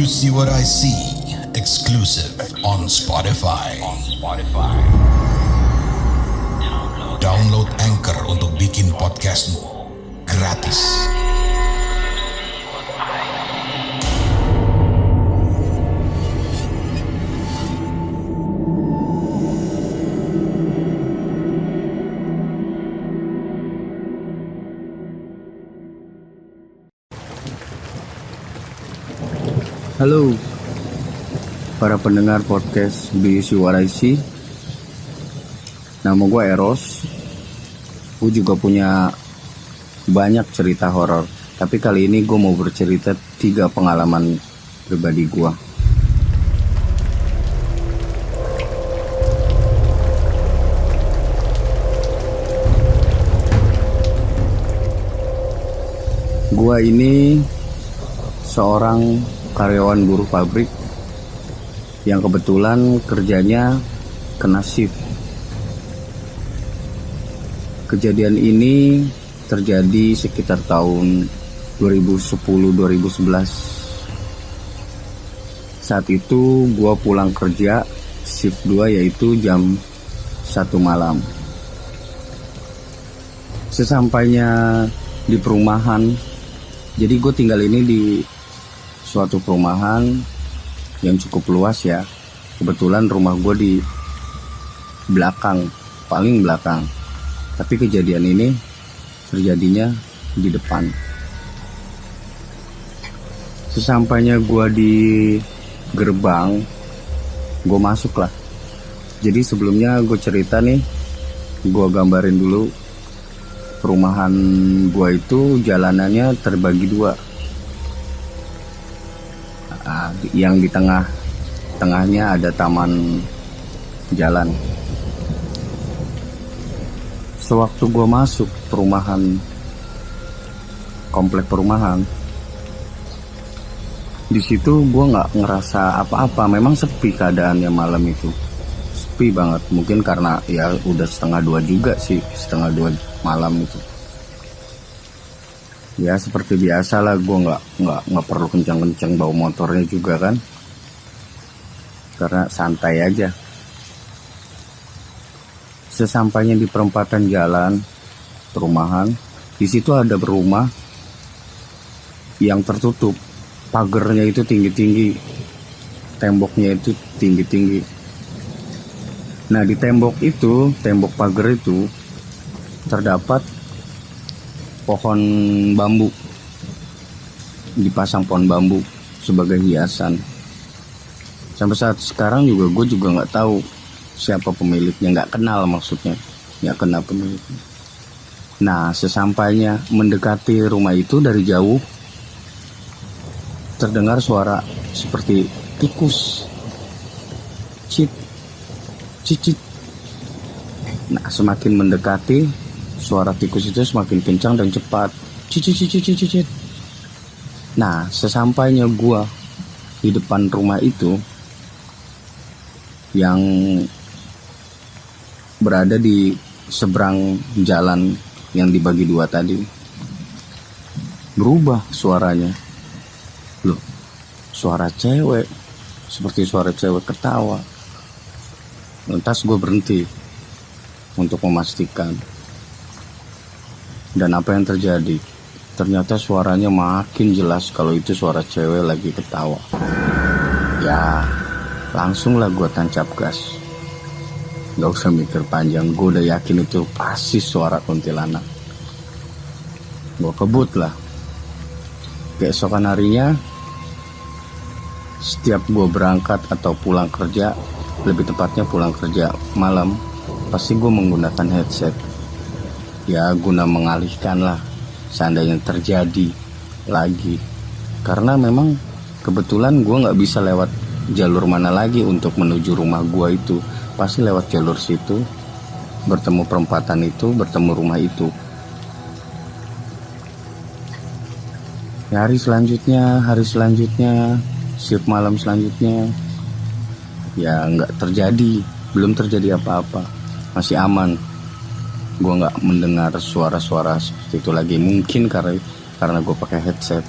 See What I See, exclusive on Spotify. Download Anchor untuk bikin podcastmu gratis. Halo para pendengar podcast See What I See. Nama gue Eros. Gue juga punya banyak cerita horor, tapi kali ini gue mau bercerita 3 pengalaman pribadi gue. Gue ini seorang karyawan buruh pabrik yang kebetulan kerjanya kena shift. Kejadian ini terjadi sekitar tahun 2010-2011. Saat itu gue pulang kerja shift 2, yaitu jam 1 malam. Sesampainya di perumahan, jadi gue tinggal ini di suatu perumahan yang cukup luas ya. Kebetulan rumah gue di belakang, paling belakang. Tapi kejadian ini terjadinya di depan. Sesampainya gue di gerbang, gue masuk lah. Jadi sebelumnya gue cerita nih, gue gambarin dulu. Perumahan gue itu jalanannya terbagi 2. Yang di tengahnya ada taman jalan. Sewaktu gue masuk perumahan, komplek perumahan, di situ gue nggak ngerasa apa-apa. Memang sepi keadaannya malam itu, sepi banget. Mungkin karena ya udah 1:30 juga sih, 1:30 malam itu. Ya seperti biasa lah, gue nggak perlu kencang-kencang bawa motornya juga kan, karena santai aja. Sesampainya di perempatan jalan perumahan, di situ ada rumah yang tertutup, pagernya itu tinggi-tinggi, temboknya itu tinggi-tinggi. Nah di tembok pagar itu terdapat pohon bambu, dipasang pohon bambu sebagai hiasan. Sampai saat sekarang juga gue juga nggak tahu siapa pemiliknya, nggak kenal maksudnya, nggak kenal pemiliknya. Nah sesampainya mendekati rumah itu dari jauh terdengar suara seperti tikus, cicit. Nah semakin mendekati, suara tikus itu semakin kencang dan cepat. Cicit. Nah, sesampainya gua di depan rumah itu yang berada di seberang jalan yang dibagi 2 tadi, berubah suaranya. Loh, suara cewek, seperti suara cewek ketawa. Lantas gue berhenti untuk memastikan. Dan apa yang terjadi? Ternyata suaranya makin jelas kalau itu suara cewek lagi ketawa. Ya, langsunglah gue tancap gas. Gak usah mikir panjang, gue udah yakin itu pasti suara kuntilanak. Gue kebut lah. Keesokan harinya, setiap gue berangkat atau pulang kerja, lebih tepatnya pulang kerja malam, pasti gue menggunakan headset. Ya guna mengalihkan lah seandainya terjadi lagi. Karena memang kebetulan gue gak bisa lewat jalur mana lagi untuk menuju rumah gue itu. Pasti lewat jalur situ, bertemu perempatan itu, bertemu rumah itu. Ya, hari selanjutnya, shift malam selanjutnya, ya gak terjadi, belum terjadi apa-apa, masih aman. Gue nggak mendengar suara-suara seperti itu lagi, mungkin karena gue pakai headset.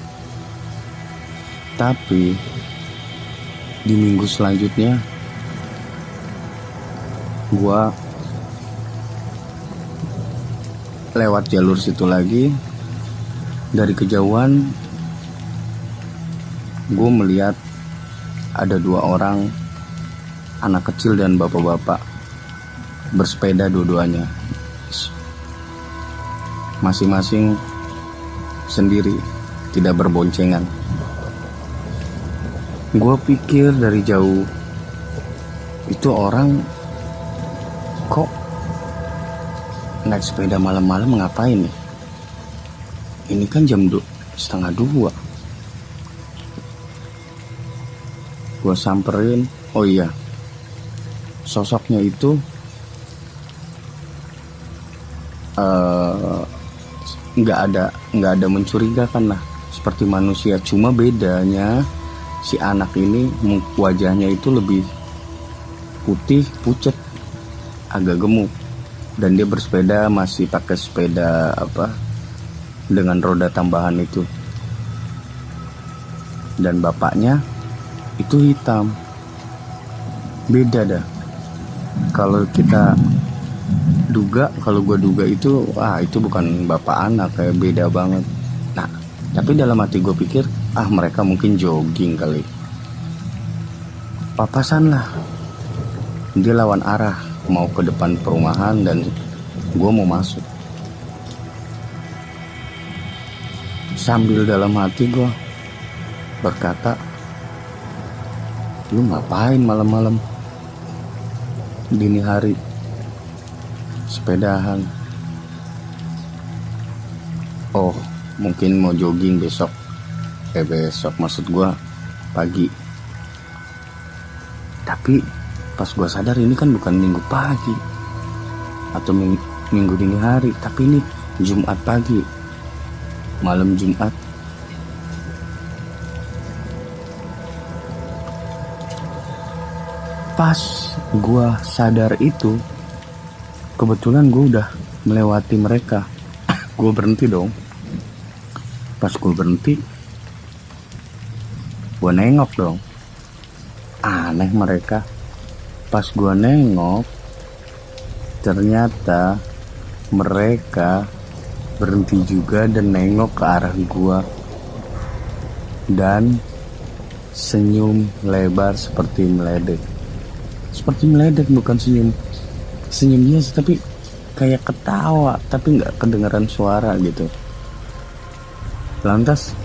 Tapi Di minggu selanjutnya gua lewat jalur situ lagi. Dari kejauhan gue melihat ada 2 orang, anak kecil dan bapak-bapak, bersepeda dua-duanya, masing-masing sendiri, tidak berboncengan. Gue pikir dari jauh, itu orang kok naik sepeda malam-malam ngapain nih? Ini kan jam 1:30. Gue samperin. Oh iya, sosoknya itu nggak ada mencurigakan lah, seperti manusia. Cuma bedanya si anak ini wajahnya itu lebih putih, pucet, agak gemuk, dan dia bersepeda masih pakai sepeda dengan roda tambahan itu. Dan bapaknya itu hitam. Beda dah. Kalau gue duga itu itu bukan bapak anak, kayak beda banget. Nah, tapi dalam hati gue pikir mereka mungkin jogging kali. Papasan lah. Dia lawan arah mau ke depan perumahan dan gue mau masuk. Sambil dalam hati gue berkata, lu ngapain malam-malam dini hari sepedahan? Oh, mungkin mau jogging besok maksud gue pagi. Tapi pas gue sadar ini kan bukan minggu pagi atau minggu dini hari, tapi ini Jumat pagi, malam Jumat. Pas gue sadar itu, kebetulan gue udah melewati mereka. Gue berhenti dong. Pas gue berhenti, gue nengok dong. Aneh mereka. Pas gue nengok, ternyata mereka berhenti juga dan nengok ke arah gue dan senyum lebar seperti meledek. Bukan senyum biasa, tapi kayak ketawa, tapi nggak kedengeran suara gitu. Lantas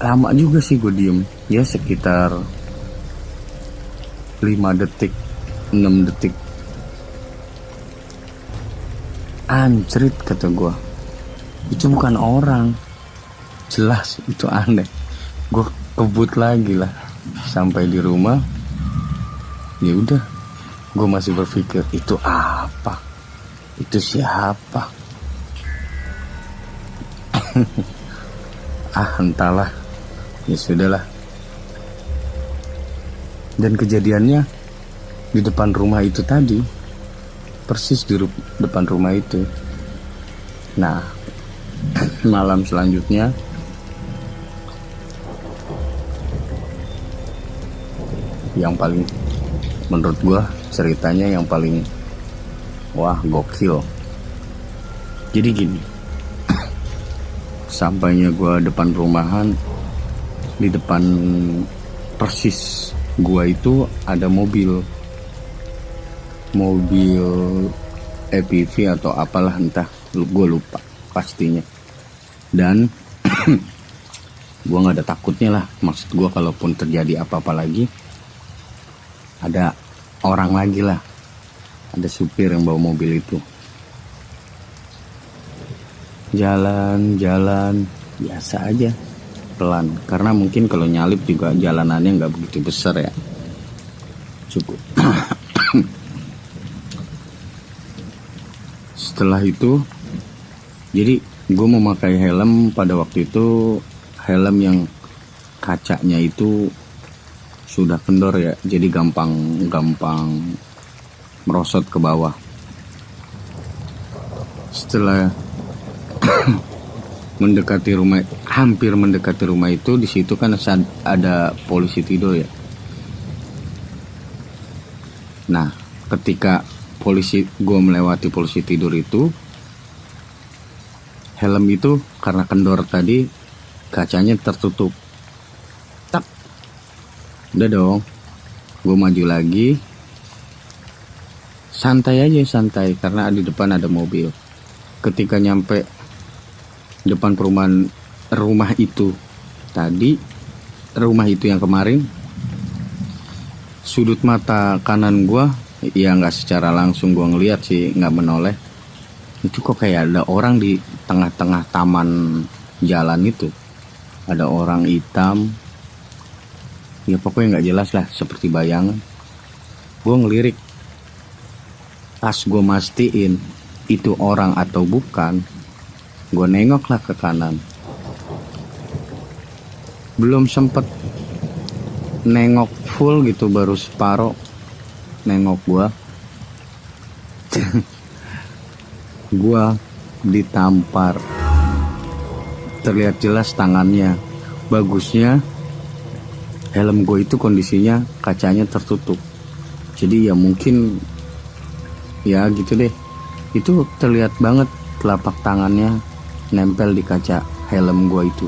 lama juga sih gue diem, ya sekitar 5 detik 6 detik. Anjrit, kata gue, itu bukan orang, jelas itu aneh. Gue kebut lagi lah sampai di rumah. Ya udah, gue masih berpikir itu apa, itu siapa. Entahlah, ya sudahlah. Dan kejadiannya di depan rumah itu tadi, persis di depan rumah itu. Nah, malam selanjutnya yang paling, menurut gua ceritanya yang paling gokil. Jadi gini, sampainya gua depan perumahan, di depan persis gua itu ada mobil EPV atau apalah, entah, gua lupa pastinya. Dan gua nggak ada takutnya lah, maksud gua kalaupun terjadi apa-apa lagi, ada orang lagi lah, ada supir yang bawa mobil itu. Jalan biasa aja, pelan, karena mungkin kalau nyalip juga jalanannya nggak begitu besar ya, cukup. Setelah itu, jadi gue memakai helm pada waktu itu, helm yang kacanya itu sudah kendor ya, jadi gampang merosot ke bawah. Setelah hampir mendekati rumah itu, di situ kan ada polisi tidur ya. Nah, ketika gue melewati polisi tidur itu, helm itu karena kendor tadi, kacanya tertutup. Tak, udah dong, gue maju lagi, santai karena di depan ada mobil. Ketika nyampe depan rumah itu yang kemarin, sudut mata kanan gue, ya nggak secara langsung gue ngeliat sih, nggak menoleh, itu kok kayak ada orang di tengah-tengah taman jalan itu. Ada orang hitam, ya pokoknya nggak jelas lah, seperti bayangan. Gue ngelirik, pas gue mastiin itu orang atau bukan, gue nengok lah ke kanan. Belum sempet nengok full gitu, baru separoh nengok gue ditampar. Terlihat jelas tangannya. Bagusnya helm gue itu kondisinya kacanya tertutup, jadi ya mungkin ya gitu deh. Itu terlihat banget telapak tangannya nempel di kaca helm gue itu.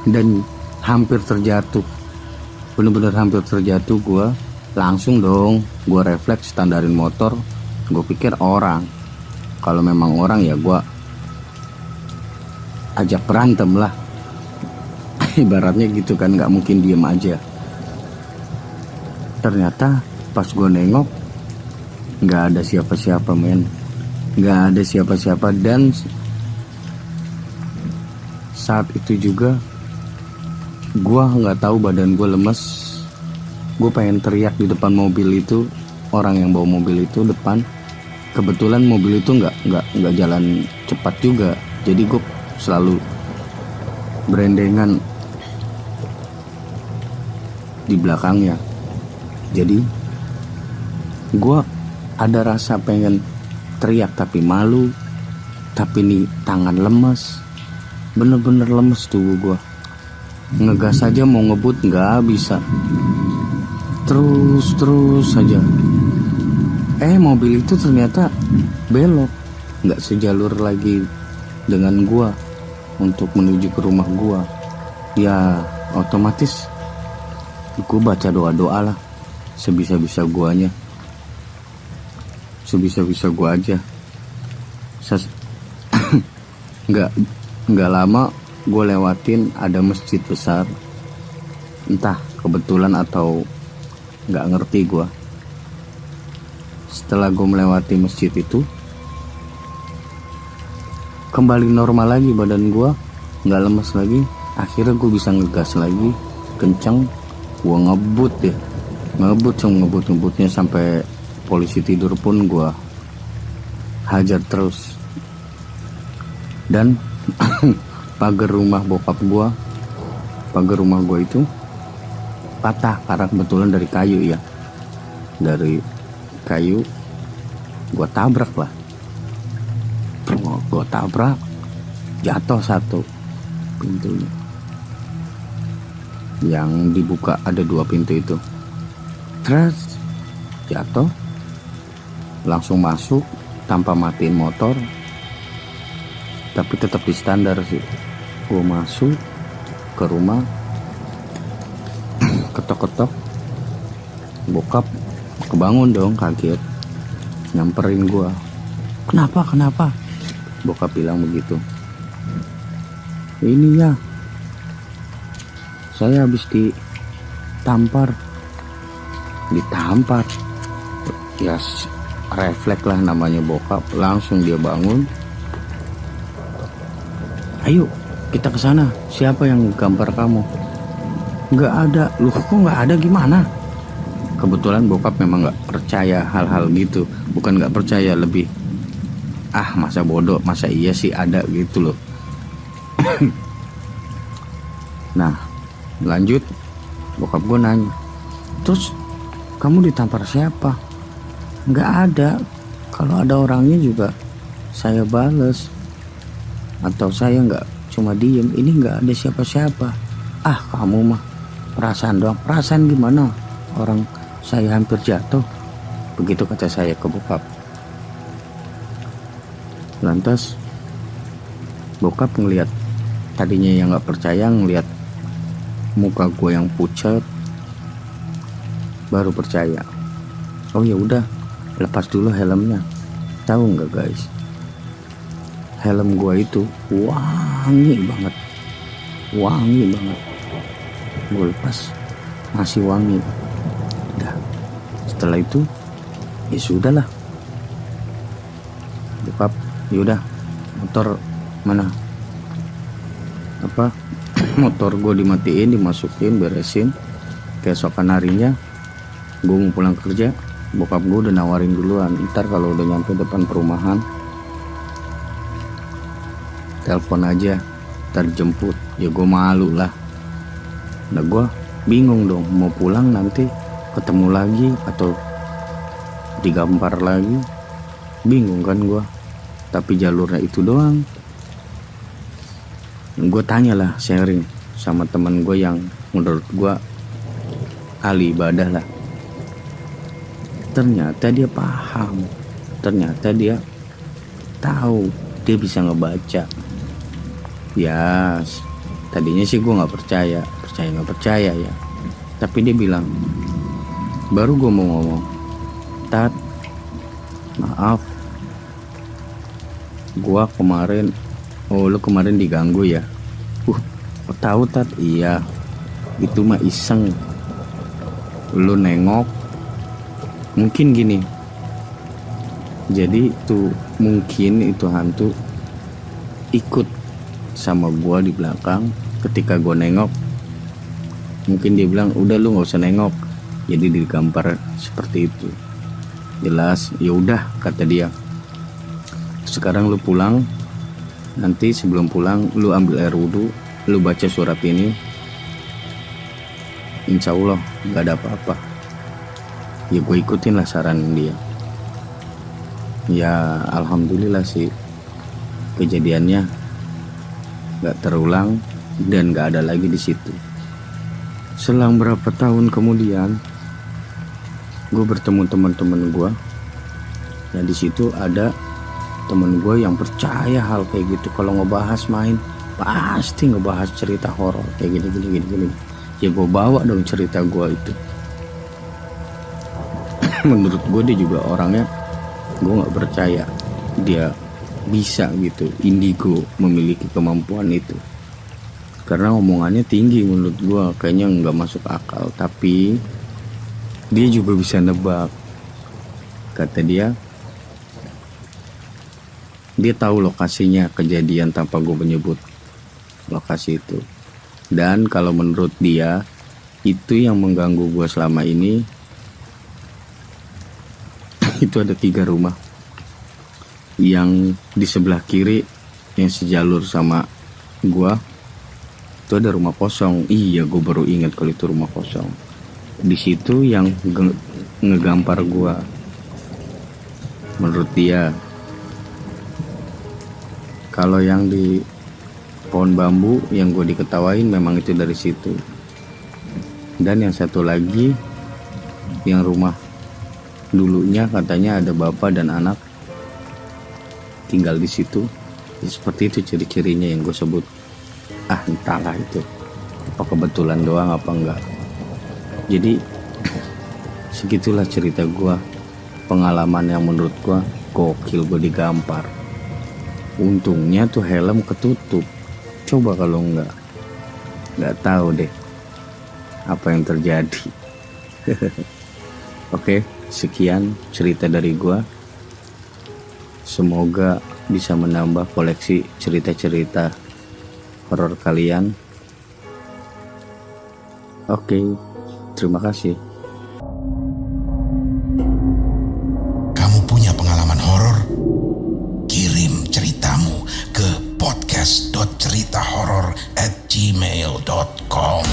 Dan hampir terjatuh, bener-bener hampir terjatuh. Gue langsung dong, gue refleks standarin motor. Gue pikir orang, kalau memang orang ya gue ajak berantem lah. Ibaratnya gitu kan, gak mungkin diem aja. Ternyata pas gue nengok, gak ada siapa-siapa men, gak ada siapa-siapa. Dan saat itu juga gue gak tahu, badan gue lemes. Gue pengen teriak di depan mobil itu, orang yang bawa mobil itu depan. Kebetulan mobil itu nggak jalan cepat juga, jadi gue selalu berendengan di belakangnya. Jadi gue ada rasa pengen teriak tapi malu, tapi nih tangan lemes, bener-bener lemes tubuh gue. Ngegas aja mau ngebut nggak bisa, terus saja. Mobil itu ternyata belok, nggak sejalur lagi dengan gua untuk menuju ke rumah gua. Ya otomatis gua baca doa-doa lah, sebisa-bisa guanya, sebisa-bisa gua aja. Nggak lama gua lewatin ada masjid besar, entah kebetulan atau nggak ngerti gua. Setelah gue melewati masjid itu, kembali normal lagi badan gue, nggak lemes lagi. Akhirnya gue bisa ngegas lagi kencang. Gue ngebutnya sampai polisi tidur pun gue hajar terus. Dan pagar rumah gue itu patah karena kebetulan dari kayu ya, gue tabrak lah. Gue tabrak, jatuh satu pintunya. Yang dibuka ada 2 pintu itu, terus jatuh, langsung masuk tanpa matiin motor. Tapi tetap di standar sih. Gue masuk ke rumah, ketok-ketok, bokap kebangun dong, kaget, nyamperin gua. Kenapa? Bokap bilang begitu. Ini ya, saya habis ditampar. Ya refleks lah namanya bokap, langsung dia bangun. Ayo kita ke sana. Siapa yang gambar kamu? Nggak ada. Loh kok nggak ada, gimana? Kebetulan bokap memang nggak percaya hal-hal gitu. Bukan nggak percaya, lebih masa bodoh, masa iya sih ada gitu loh. Nah lanjut, bokap gue nanya, terus kamu ditampar siapa? Nggak ada. Kalau ada orangnya juga saya bales, atau saya nggak cuma diem. Ini nggak ada siapa-siapa. Kamu mah perasaan doang. Perasaan gimana? Orang saya hampir jatuh. Begitu kata saya ke bokap. Lantas bokap ngeliat, tadinya yang gak percaya ngeliat muka gue yang pucat, baru percaya. Oh ya udah, lepas dulu helmnya. Tahu nggak guys, helm gue itu wangi banget. Gue lepas masih wangi. Udah, setelah itu ya sudahlah. Bokap, yaudah motor mana? Motor gue dimatiin, dimasukin, beresin. Keesokan harinya gue mau pulang kerja, bokap gue udah nawarin duluan, ntar kalau udah nyampe depan perumahan telepon aja, ntar jemput. Ya gue malu lah. Nah gue bingung dong, mau pulang nanti ketemu lagi atau digampar lagi, bingung kan gue. Tapi jalurnya itu doang. Gue tanyalah, sharing sama teman gue yang menurut gue ahli ibadah lah. Ternyata dia paham, ternyata dia tahu, dia bisa ngebaca. Ya tadinya sih gue nggak percaya ya. Tapi dia bilang, baru gue mau ngomong, Tat, maaf, gue kemarin, lu kemarin diganggu ya. Kok tahu Tat? Iya, itu mah iseng. Lu nengok, mungkin gini. Jadi tuh mungkin itu hantu ikut sama gua di belakang. Ketika gua nengok, mungkin dia bilang udah lu nggak usah nengok. Jadi digampar seperti itu. Jelas, ya udah kata dia. Sekarang lu pulang. Nanti sebelum pulang lu ambil air wudhu, lu baca surat ini. Insya Allah nggak ada apa-apa. Ya gue ikutin lah saran dia. Ya alhamdulillah sih, kejadiannya gak terulang dan gak ada lagi di situ. Selang berapa tahun kemudian, gue bertemu teman-teman gue. Nah di situ ada teman gue yang percaya hal kayak gitu. Kalau ngebahas main pasti ngebahas cerita horor kayak gini. Ya gue bawa dong cerita gue itu. Menurut gue dia juga orangnya, gue nggak percaya dia bisa gitu, indigo, memiliki kemampuan itu. Karena omongannya tinggi menurut gue, kayaknya nggak masuk akal. Tapi dia juga bisa nebak. Kata dia tahu lokasinya kejadian tanpa gue menyebut lokasi itu. Dan kalau menurut dia, itu yang mengganggu gue selama ini. Itu ada 3 rumah. Yang di sebelah kiri, yang sejalur sama gue, itu ada rumah kosong. Iya, gue baru ingat kalau itu rumah kosong. Di situ yang ngegampar gue. Menurut dia. Kalau yang di pohon bambu yang gue diketawain memang itu dari situ. Dan yang satu lagi, yang rumah dulunya katanya ada bapak dan anak tinggal di situ. Ya, seperti itu ciri-cirinya yang gue sebut. Entahlah itu apa kebetulan doang apa enggak. Jadi segitulah cerita gue, pengalaman yang menurut gue gokil. Gue digampar. Untungnya tuh helm ketutup. Coba kalau nggak tahu deh apa yang terjadi. Oke, sekian cerita dari gua. Semoga bisa menambah koleksi cerita-cerita horor kalian. Oke, terima kasih. Kamu punya pengalaman horor? Kirim ceritamu ke podcast.ceritahoror@gmail.com.